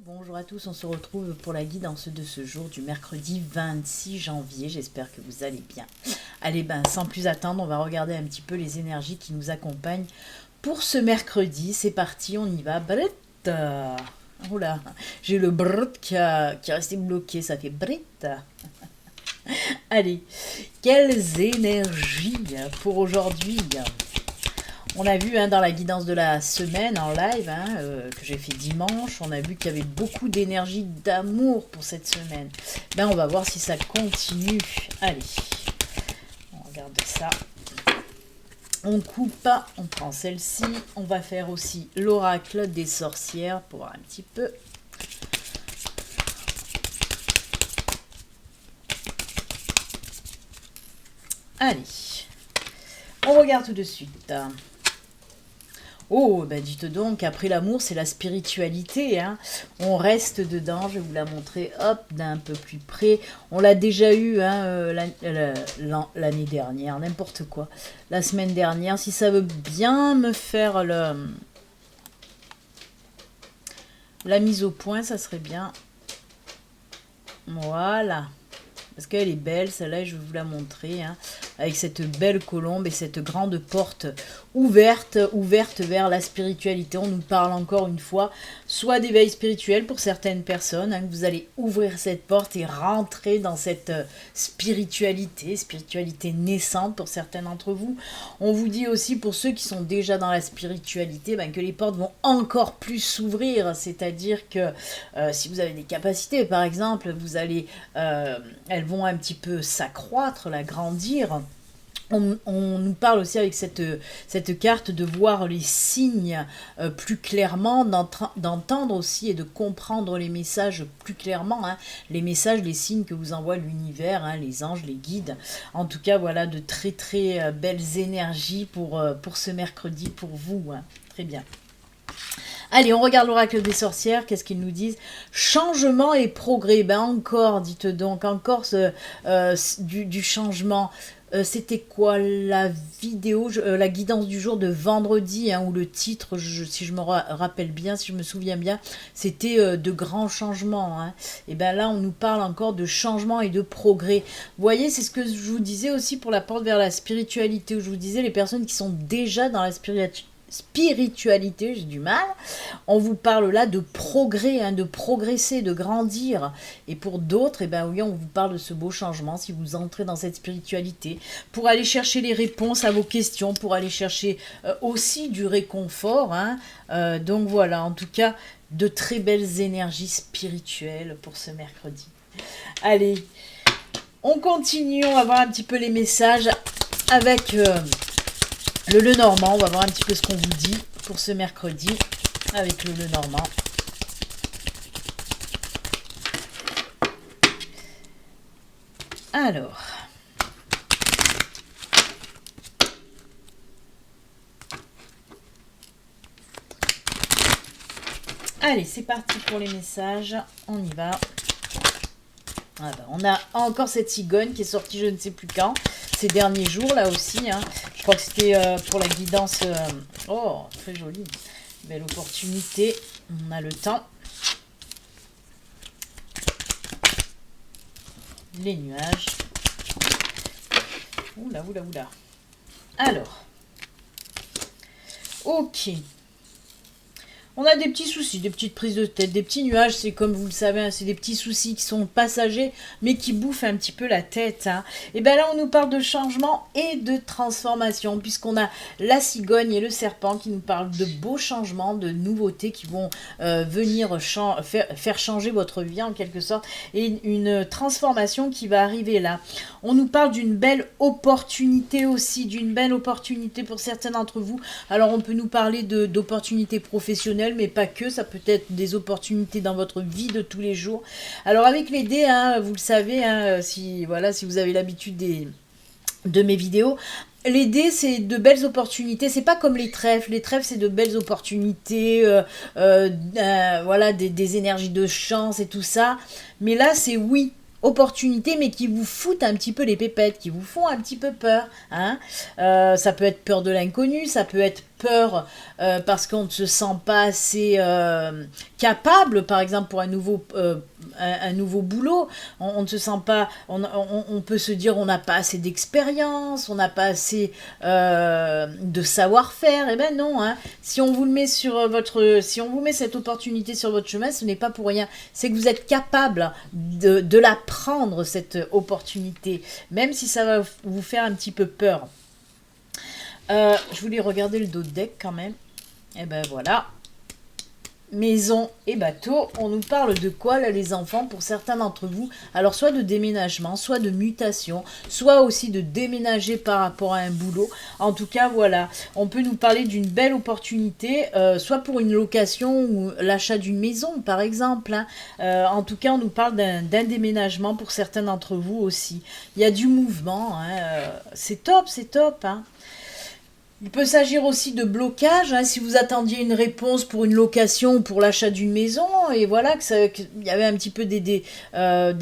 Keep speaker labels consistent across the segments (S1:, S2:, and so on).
S1: Bonjour à tous, on se retrouve pour la guidance de ce jour du mercredi 26 janvier, j'espère que vous allez bien. Allez, sans plus attendre, on va regarder un petit peu les énergies qui nous accompagnent pour ce mercredi. C'est parti, on y va. Brett. Oula, j'ai le brrrt qui est resté bloqué, ça fait brett. Allez, quelles énergies pour aujourd'hui? On a vu dans la guidance de la semaine en live, que j'ai fait dimanche, on a vu qu'il y avait beaucoup d'énergie, d'amour pour cette semaine. On va voir si ça continue. Allez, on regarde ça. On coupe, on prend celle-ci. On va faire aussi l'oracle des sorcières pour voir un petit peu. Allez, on regarde tout de suite. Oh, dites donc, après l'amour, c'est la spiritualité. On reste dedans, je vais vous la montrer, hop, d'un peu plus près. On l'a déjà eu l'année dernière, n'importe quoi. La semaine dernière, si ça veut bien me faire la mise au point, ça serait bien. Voilà. Parce qu'elle est belle, celle-là, je vais vous la montrer, avec cette belle colombe et cette grande porte ouverte vers la spiritualité. On nous parle encore une fois, soit d'éveil spirituel pour certaines personnes, que vous allez ouvrir cette porte et rentrer dans cette spiritualité naissante pour certains d'entre vous. On vous dit aussi pour ceux qui sont déjà dans la spiritualité, que les portes vont encore plus s'ouvrir, c'est-à-dire que si vous avez des capacités, par exemple, vous allez... elles vont un petit peu s'accroître, l'agrandir. On nous parle aussi avec cette carte de voir les signes plus clairement, d'entendre aussi et de comprendre les messages plus clairement, les messages, les signes que vous envoie l'univers, les anges, les guides. En tout cas, voilà de très très belles énergies pour ce mercredi pour vous. Très bien. Allez, on regarde l'oracle des sorcières. Qu'est-ce qu'ils nous disent? Changement et progrès. Encore, dites donc, encore du changement. C'était quoi la vidéo, la guidance du jour de vendredi, ou le titre, si je me rappelle bien, si je me souviens bien, c'était de grands changements. Et là, on nous parle encore de changement et de progrès. Vous voyez, c'est ce que je vous disais aussi pour la porte vers la spiritualité, où je vous disais les personnes qui sont déjà dans la spiritualité, j'ai du mal, on vous parle là de progrès, de progresser, de grandir, et pour d'autres, oui, on vous parle de ce beau changement si vous entrez dans cette spiritualité, pour aller chercher les réponses à vos questions, pour aller chercher aussi du réconfort, donc voilà, en tout cas, de très belles énergies spirituelles pour ce mercredi. Allez, on continue, on va voir un petit peu les messages avec... le Lenormand, on va voir un petit peu ce qu'on vous dit pour ce mercredi avec le Lenormand. Alors, allez, c'est parti pour les messages, on y va. On a encore cette cigogne qui est sortie je ne sais plus quand, ces derniers jours là aussi, je crois que c'était pour la guidance, oh très joli, belle opportunité, on a le temps, les nuages, oula, alors, ok. On a des petits soucis, des petites prises de tête, des petits nuages, c'est comme vous le savez, c'est des petits soucis qui sont passagers, mais qui bouffent un petit peu la tête. Et là, on nous parle de changement et de transformation, puisqu'on a la cigogne et le serpent qui nous parlent de beaux changements, de nouveautés qui vont venir faire changer votre vie en quelque sorte, et une transformation qui va arriver là. On nous parle d'une belle opportunité aussi, d'une belle opportunité pour certains d'entre vous. Alors, on peut nous parler d'opportunités professionnelles, mais pas que, ça peut être des opportunités dans votre vie de tous les jours. Alors avec les dés, vous le savez, si vous avez l'habitude de mes vidéos, Les dés, c'est de belles opportunités. C'est pas comme les trèfles. Les trèfles, c'est de belles opportunités, voilà, des énergies de chance et tout ça. Mais là, c'est oui, opportunités, mais qui vous foutent un petit peu les pépettes, qui vous font un petit peu peur. Hein. Ça peut être peur de l'inconnu, ça peut être peur parce qu'on ne se sent pas assez capable, par exemple, pour un nouveau boulot. On ne se sent pas, on peut se dire on n'a pas assez d'expérience, on n'a pas assez de savoir-faire. Eh ben non, hein. Si on vous le met sur si on vous met cette opportunité sur votre chemin, ce n'est pas pour rien. C'est que vous êtes capable de la prendre, cette opportunité, même si ça va vous faire un petit peu peur. Je voulais regarder le dos de deck quand même. Et ben voilà. Maison et bateau. On nous parle de quoi là les enfants pour certains d'entre vous? Alors soit de déménagement, soit de mutation, soit aussi de déménager par rapport à un boulot. En tout cas voilà, on peut nous parler d'une belle opportunité, soit pour une location ou l'achat d'une maison par exemple. Hein. En tout cas on nous parle d'un déménagement pour certains d'entre vous aussi. Il y a du mouvement, hein. C'est top, c'est top. Hein. Il peut s'agir aussi de blocage, hein, si vous attendiez une réponse pour une location ou pour l'achat d'une maison, et voilà, qu'il y avait un petit peu des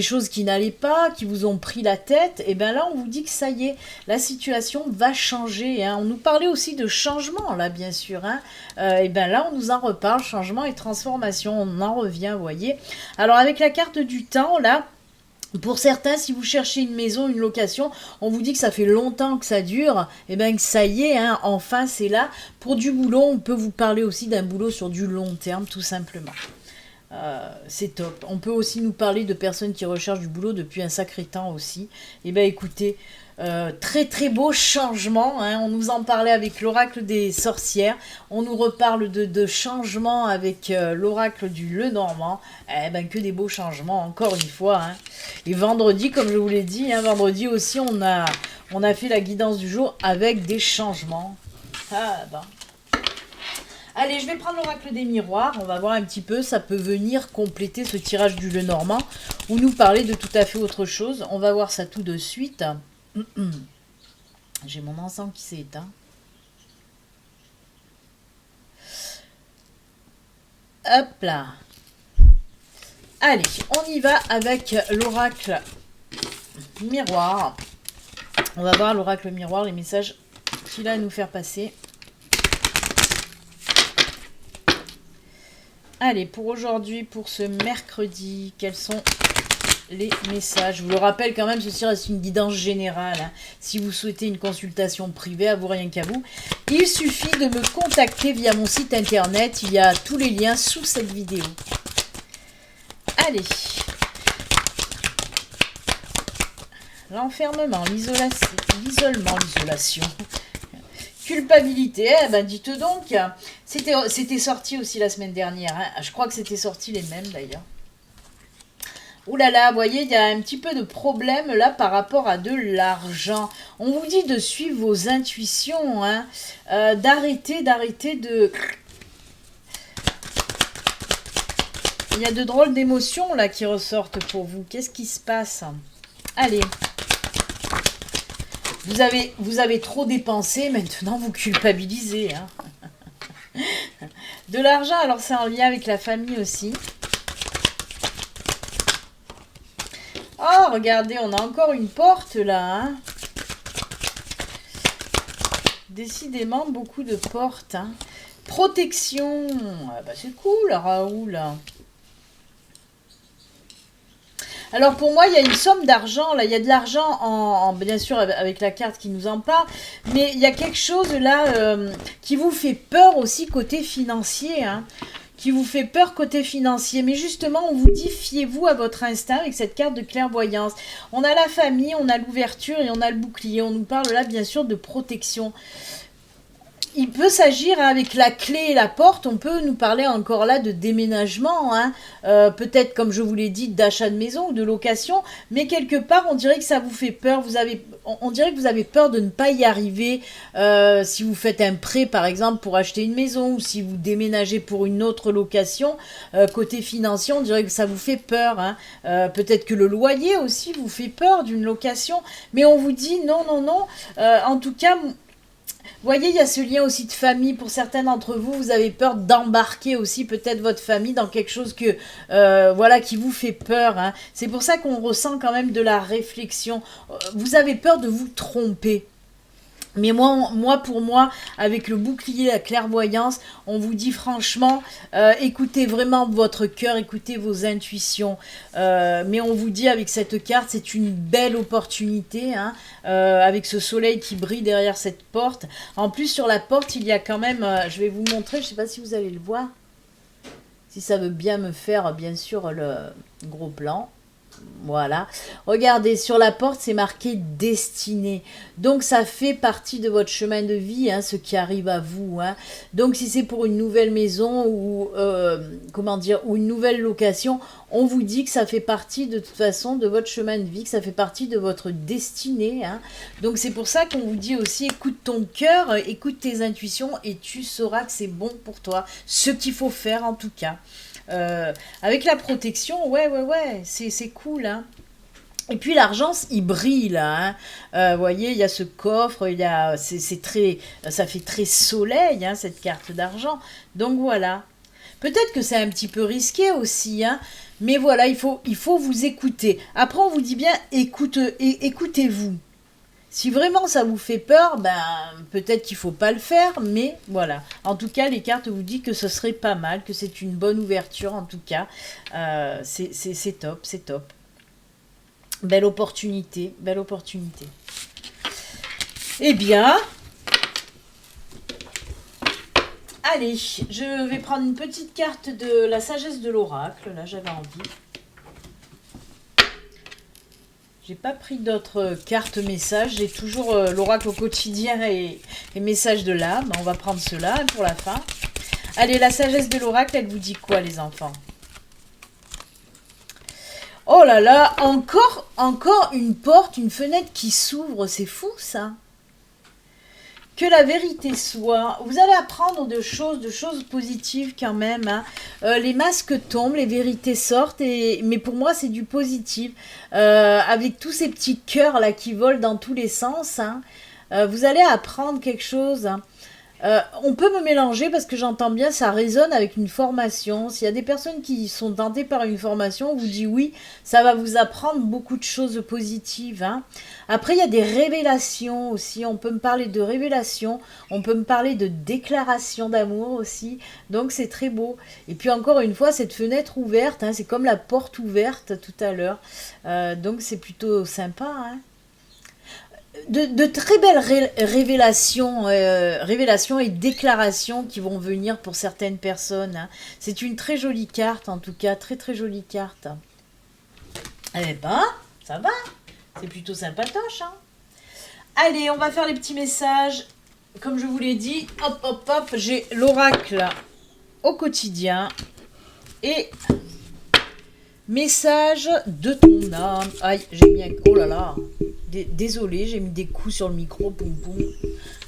S1: choses qui n'allaient pas, qui vous ont pris la tête, et bien là on vous dit que ça y est, la situation va changer. Hein. On nous parlait aussi de changement, là bien sûr, hein. Et bien là on nous en reparle, changement et transformation, on en revient, vous voyez. Alors avec la carte du temps, là, pour certains, si vous cherchez une maison, une location, on vous dit que ça fait longtemps que ça dure, et bien que ça y est, hein, enfin c'est là. Pour du boulot, on peut vous parler aussi d'un boulot sur du long terme, tout simplement. C'est top. On peut aussi nous parler de personnes qui recherchent du boulot depuis un sacré temps aussi. Et bien écoutez, très très beau changement, hein. On nous en parlait avec l'oracle des sorcières, on nous reparle de changements avec l'oracle du Lenormand. Eh ben que des beaux changements encore une fois. Hein. Et vendredi, comme je vous l'ai dit, hein, vendredi aussi on a fait la guidance du jour avec des changements. Ah ben. Allez, je vais prendre l'oracle des miroirs. On va voir un petit peu. Ça peut venir compléter ce tirage du Lenormand ou nous parler de tout à fait autre chose. On va voir ça tout de suite. J'ai mon encens qui s'est éteint. Hop là. Allez, on y va avec l'oracle miroir. On va voir l'oracle miroir, les messages qu'il a à nous faire passer. Allez, pour aujourd'hui, pour ce mercredi, quels sont les messages? Je vous le rappelle quand même, ceci reste une guidance générale. Hein. Si vous souhaitez une consultation privée, à vous rien qu'à vous, il suffit de me contacter via mon site internet. Il y a tous les liens sous cette vidéo. Allez. L'enfermement, l'isolement, l'isolation. Culpabilité, eh ben dites donc, c'était sorti aussi la semaine dernière, hein. Je crois que c'était sorti les mêmes d'ailleurs. Ouh là là, vous voyez, il y a un petit peu de problème là par rapport à de l'argent. On vous dit de suivre vos intuitions, hein, d'arrêter de... Il y a de drôles d'émotions là qui ressortent pour vous. Qu'est-ce qui se passe? Allez. Vous avez trop dépensé, maintenant vous culpabilisez. Hein. De l'argent, alors c'est en lien avec la famille aussi. Oh, regardez, on a encore une porte là. Hein. Décidément, beaucoup de portes. Hein. Protection. Ah bah c'est cool, Raoul. Alors pour moi, il y a une somme d'argent, là, il y a de l'argent, bien sûr avec la carte qui nous en parle, mais il y a quelque chose là qui vous fait peur aussi côté financier, hein, qui vous fait peur côté financier, mais justement on vous dit fiez-vous à votre instinct avec cette carte de clairvoyance. On a la famille, on a l'ouverture et on a le bouclier, on nous parle là bien sûr de protection. il peut s'agir hein, avec la clé et la porte, on peut nous parler encore là de déménagement, hein, peut-être comme je vous l'ai dit d'achat de maison ou de location, mais quelque part on dirait que ça vous fait peur, on dirait que vous avez peur de ne pas y arriver si vous faites un prêt par exemple pour acheter une maison ou si vous déménagez pour une autre location, côté financier on dirait que ça vous fait peur, hein, peut-être que le loyer aussi vous fait peur d'une location, mais on vous dit non, non, non, en tout cas... Vous voyez, il y a ce lien aussi de famille. Pour certains d'entre vous, vous avez peur d'embarquer aussi peut-être votre famille dans quelque chose que, voilà, qui vous fait peur. Hein. C'est pour ça qu'on ressent quand même de la réflexion. Vous avez peur de vous tromper. Mais pour moi, avec le bouclier, la clairvoyance, on vous dit franchement, écoutez vraiment votre cœur, écoutez vos intuitions. Mais on vous dit avec cette carte, c'est une belle opportunité, hein, avec ce soleil qui brille derrière cette porte. En plus, sur la porte, il y a quand même, je vais vous montrer, je ne sais pas si vous allez le voir, si ça veut bien me faire, bien sûr, le gros plan. Voilà, regardez, sur la porte, c'est marqué destinée. Donc, ça fait partie de votre chemin de vie, hein, ce qui arrive à vous. Hein. Donc, si c'est pour une nouvelle maison ou, comment dire, ou une nouvelle location, on vous dit que ça fait partie de toute façon de votre chemin de vie, que ça fait partie de votre destinée. Hein. Donc, c'est pour ça qu'on vous dit aussi, écoute ton cœur, écoute tes intuitions et tu sauras que c'est bon pour toi. Ce qu'il faut faire en tout cas. Avec la protection, ouais, c'est cool, hein. Et puis l'argent, il brille là, hein. Vous voyez, il y a ce coffre, c'est très, ça fait très soleil, hein, cette carte d'argent. Donc voilà. Peut-être que c'est un petit peu risqué aussi, hein, mais voilà, il faut vous écouter. Après, on vous dit bien, écoutez-vous. Si vraiment ça vous fait peur, ben peut-être qu'il ne faut pas le faire, mais voilà. En tout cas, les cartes vous disent que ce serait pas mal, que c'est une bonne ouverture en tout cas. C'est top, c'est top. Belle opportunité, belle opportunité. Eh bien, allez, je vais prendre une petite carte de la sagesse de l'oracle. Là, j'avais envie. J'ai pas pris d'autres cartes messages, j'ai toujours l'oracle au quotidien et messages de l'âme. On va prendre cela pour la fin. Allez, la sagesse de l'oracle, elle vous dit quoi les enfants? Oh là là, encore une porte, une fenêtre qui s'ouvre, c'est fou ça. Que la vérité soit, vous allez apprendre de choses positives quand même. Hein. Les masques tombent, les vérités sortent, mais pour moi c'est du positif. Avec tous ces petits cœurs là qui volent dans tous les sens, hein, vous allez apprendre quelque chose. Hein. On peut me mélanger parce que j'entends bien, ça résonne avec une formation. S'il y a des personnes qui sont tentées par une formation, on vous dit oui, ça va vous apprendre beaucoup de choses positives. Hein. Après, il y a des révélations aussi. On peut me parler de révélations, on peut me parler de déclaration d'amour aussi. Donc, c'est très beau. Et puis, encore une fois, cette fenêtre ouverte, hein, c'est comme la porte ouverte tout à l'heure. Donc, c'est plutôt sympa, hein. De très belles révélations et déclarations qui vont venir pour certaines personnes. Hein. C'est une très jolie carte, en tout cas, très très jolie carte. Eh ben, ça va, c'est plutôt sympatoche. Hein. Allez, on va faire les petits messages. Comme je vous l'ai dit, hop, hop, hop, j'ai l'oracle au quotidien et message de ton âme. Aïe, j'ai mis un... Oh là là. Désolée, j'ai mis des coups sur le micro, poum poum.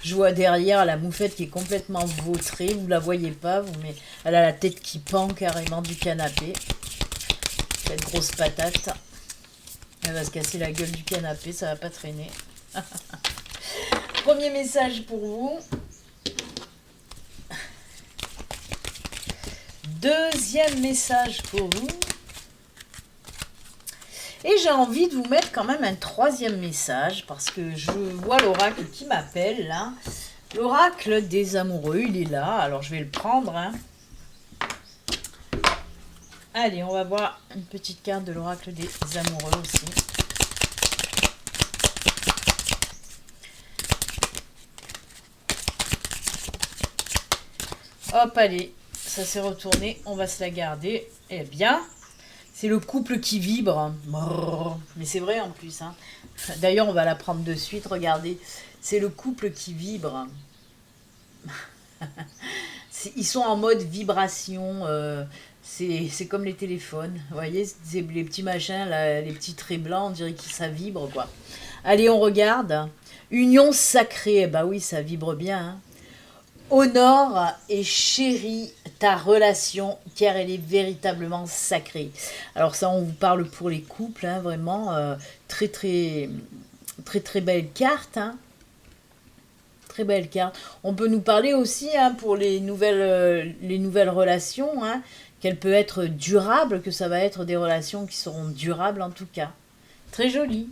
S1: Je vois derrière la moufette qui est complètement vautrée, vous la voyez pas, mais elle a la tête qui pend carrément du canapé. Cette grosse patate. Elle va se casser la gueule du canapé, ça va pas traîner. Premier message pour vous. Deuxième message pour vous. Et j'ai envie de vous mettre quand même un troisième message parce que je vois l'oracle qui m'appelle là. L'oracle des amoureux, il est là. Alors je vais le prendre. Hein. Allez, on va voir une petite carte de l'oracle des amoureux aussi. Hop, allez, ça s'est retourné. On va se la garder. Eh bien... C'est le couple qui vibre. Mais c'est vrai en plus. Hein. D'ailleurs, on va la prendre de suite. Regardez. C'est le couple qui vibre. Ils sont en mode vibration. C'est comme les téléphones. Vous voyez, les petits machins, là, les petits traits blancs, on dirait que ça vibre, quoi. Allez, on regarde. Union sacrée. Bah oui, ça vibre bien. Hein. Honore et chéris ta relation car elle est véritablement sacrée. Alors ça, on vous parle pour les couples, hein, vraiment. Très, très, très, très belle carte. Hein. Très belle carte. On peut nous parler aussi hein, pour les nouvelles relations, hein, qu'elle peut être durable, que ça va être des relations qui seront durables en tout cas. Très joli.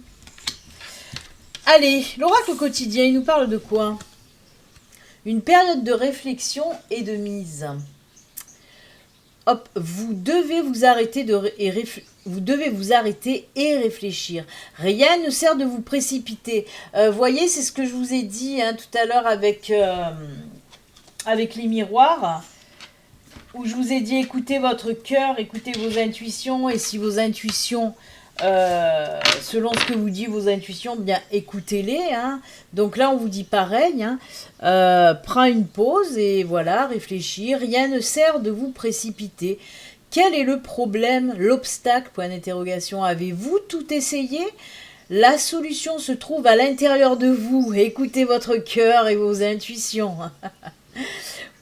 S1: Allez, l'oracle quotidien, il nous parle de quoi? Une période de réflexion et de mise. Hop, vous devez vous arrêter et réfléchir. Rien ne sert de vous précipiter. Voyez, c'est ce que je vous ai dit hein, tout à l'heure avec les miroirs, où je vous ai dit écoutez votre cœur, écoutez vos intuitions, et si vos intuitions, selon ce que vous dit vos intuitions, bien écoutez-les. Hein. Donc là, on vous dit pareil. Hein, prends une pause et voilà, réfléchis. Rien ne sert de vous précipiter. Quel est le problème, l'obstacle, point d'interrogation? Avez-vous tout essayé? La solution se trouve à l'intérieur de vous. Écoutez votre cœur et vos intuitions.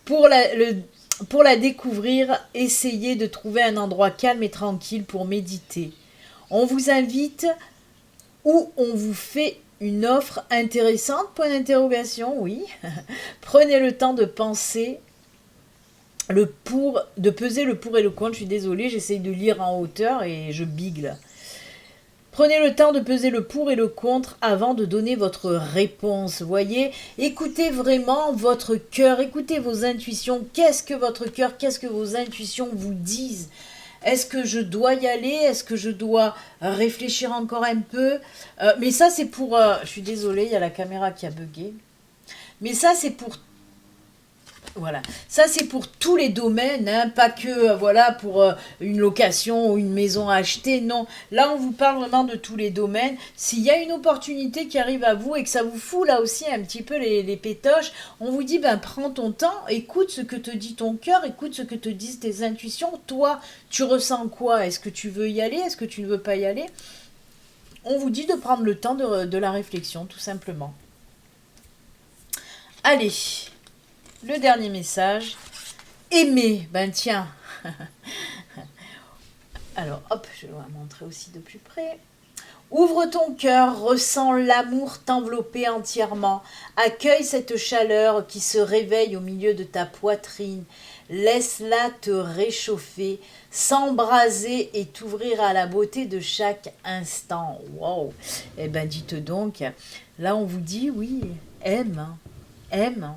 S1: Pour la découvrir, essayez de trouver un endroit calme et tranquille pour méditer. On vous invite ou on vous fait une offre intéressante, point d'interrogation, oui. Prenez le temps de penser de peser le pour et le contre. Je suis désolée, j'essaye de lire en hauteur et je bigle. Prenez le temps de peser le pour et le contre avant de donner votre réponse. Voyez, écoutez vraiment votre cœur, écoutez vos intuitions. Qu'est-ce que votre cœur, qu'est-ce que vos intuitions vous disent? Est-ce que je dois y aller? Est-ce que je dois réfléchir encore un peu? Mais ça, c'est pour... je suis désolée, il y a la caméra qui a bugué. Mais ça, c'est pour... Voilà, ça c'est pour tous les domaines, hein, pas que voilà pour une location ou une maison à acheter, non. Là on vous parle vraiment de tous les domaines. S'il y a une opportunité qui arrive à vous et que ça vous fout là aussi un petit peu les pétoches, on vous dit ben prends ton temps, écoute ce que te dit ton cœur, écoute ce que te disent tes intuitions. Toi, tu ressens quoi? Est-ce que tu veux y aller? Est-ce que tu ne veux pas y aller? On vous dit de prendre le temps de la réflexion, tout simplement. Allez. Le dernier message, aimer, ben tiens. Alors, hop, je vais vous montrer aussi de plus près. Ouvre ton cœur, ressens l'amour t'envelopper entièrement. Accueille cette chaleur qui se réveille au milieu de ta poitrine. Laisse-la te réchauffer, s'embraser et t'ouvrir à la beauté de chaque instant. Wow. Eh ben, dites donc, là on vous dit, oui, aime, aime.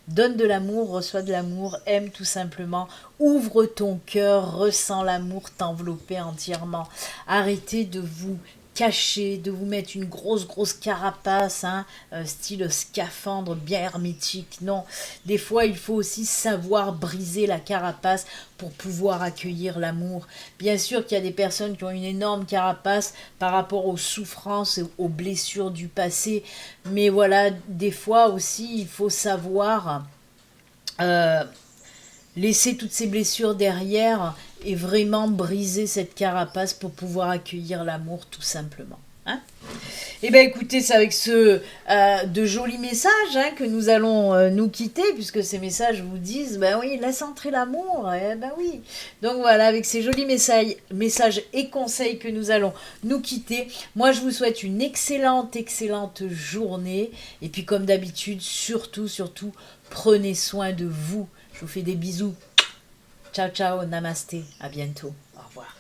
S1: Donne de l'amour, reçois de l'amour, aime tout simplement, ouvre ton cœur, ressens l'amour t'envelopper entièrement. Arrêtez de vous cacher, de vous mettre une grosse carapace, hein, style scaphandre bien hermétique. Non, des fois il faut aussi savoir briser la carapace pour pouvoir accueillir l'amour. Bien sûr qu'il y a des personnes qui ont une énorme carapace par rapport aux souffrances et aux blessures du passé, mais voilà, des fois aussi il faut savoir laisser toutes ces blessures derrière et vraiment briser cette carapace pour pouvoir accueillir l'amour tout simplement. Hein? Et bien écoutez, c'est avec de jolis messages hein, que nous allons nous quitter, puisque ces messages vous disent, ben oui, laisse entrer l'amour, ben oui. Donc voilà, avec ces jolis messages et conseils que nous allons nous quitter, moi je vous souhaite une excellente journée, et puis comme d'habitude, surtout, prenez soin de vous. Je vous fais des bisous. Ciao, ciao, namasté, à bientôt. Au revoir.